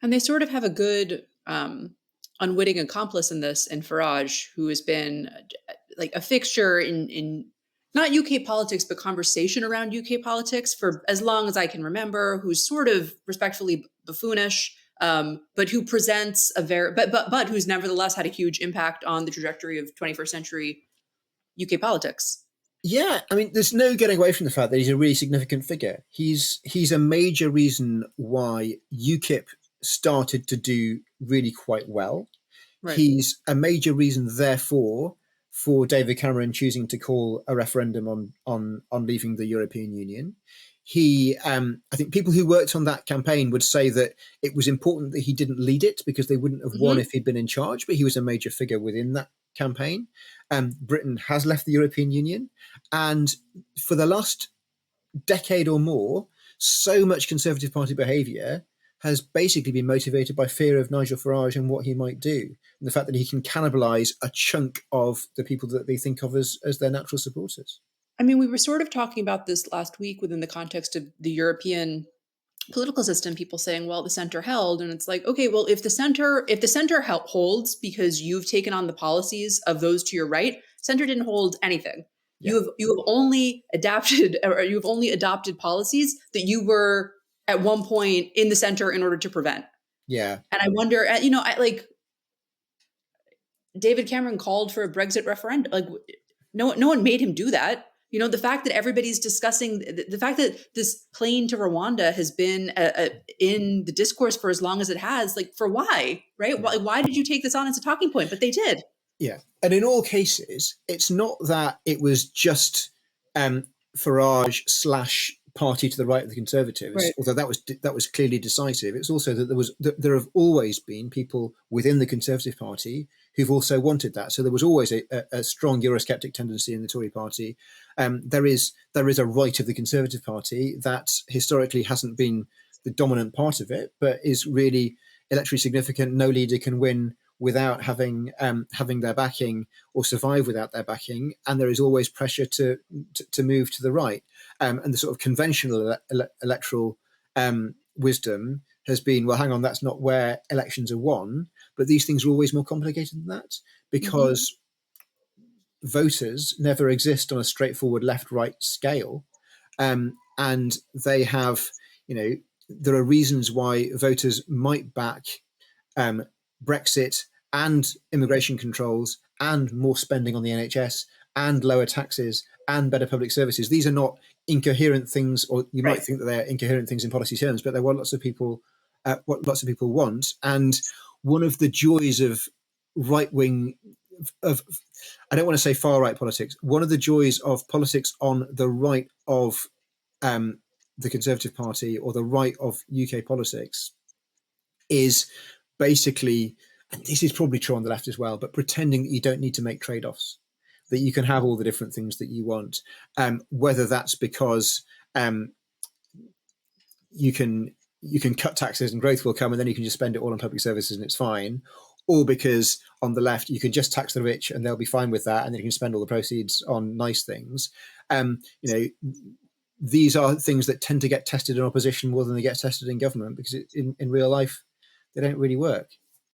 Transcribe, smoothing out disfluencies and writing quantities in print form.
And they sort of have a good unwitting accomplice in this, in Farage, who has been like a fixture in not UK politics, but conversation around UK politics for as long as I can remember, who's sort of respectfully buffoonish, but who presents a very, but who's nevertheless had a huge impact on the trajectory of 21st century UK politics. Yeah, I mean, there's no getting away from the fact that he's a really significant figure. He's a major reason why UKIP started to do really quite well. Right. He's a major reason, therefore, for David Cameron choosing to call a referendum on leaving the European Union. I think people who worked on that campaign would say that it was important that he didn't lead it because they wouldn't have won if he'd been in charge, but he was a major figure within that campaign. Britain has left the European Union, and for the last decade or more, so much Conservative Party behaviour has basically been motivated by fear of Nigel Farage and what he might do, and the fact that he can cannibalise a chunk of the people that they think of as their natural supporters. I mean, we were sort of talking about this last week within the context of the European political system, people saying, well, the center held. And it's like, okay, well, if the center holds because you've taken on the policies of those to your right, center didn't hold anything. Yeah. You have only adopted policies that you were at one point in the center in order to prevent. Yeah. And I wonder, David Cameron called for a Brexit referendum. Like, no one made him do that. The fact that everybody's discussing the fact that this plane to Rwanda has been in the discourse for as long as it has, like, for why, right? Yeah. Why did you take this on as a talking point? But they did. Yeah. And in all cases, it's not that it was just Farage / party to the right of the Conservatives, right, although that was clearly decisive. It's also that there have always been people within the Conservative Party who've also wanted that. So there was always a strong Eurosceptic tendency in the Tory Party. There is a right of the Conservative Party that historically hasn't been the dominant part of it, but is really electorally significant. No leader can win without having their backing or survive without their backing, and there is always pressure to move to the right. And the sort of conventional electoral wisdom has been, well, hang on, that's not where elections are won. But these things are always more complicated than that because voters never exist on a straightforward left-right scale. And they have, there are reasons why voters might back Brexit and immigration controls and more spending on the NHS and lower taxes and better public services. These are not incoherent things, or you might think that they're incoherent things in policy terms, but they're what lots of people want. And one of the joys of right-wing, I don't want to say far-right politics, one of the joys of politics on the right of the Conservative Party or the right of UK politics is basically, and this is probably true on the left as well, but pretending that you don't need to make trade-offs, that you can have all the different things that you want, whether that's because you can cut taxes and growth will come and then you can just spend it all on public services and it's fine, or because on the left you can just tax the rich and they'll be fine with that and then you can spend all the proceeds on nice things. These are things that tend to get tested in opposition more than they get tested in government because in real life they don't really work.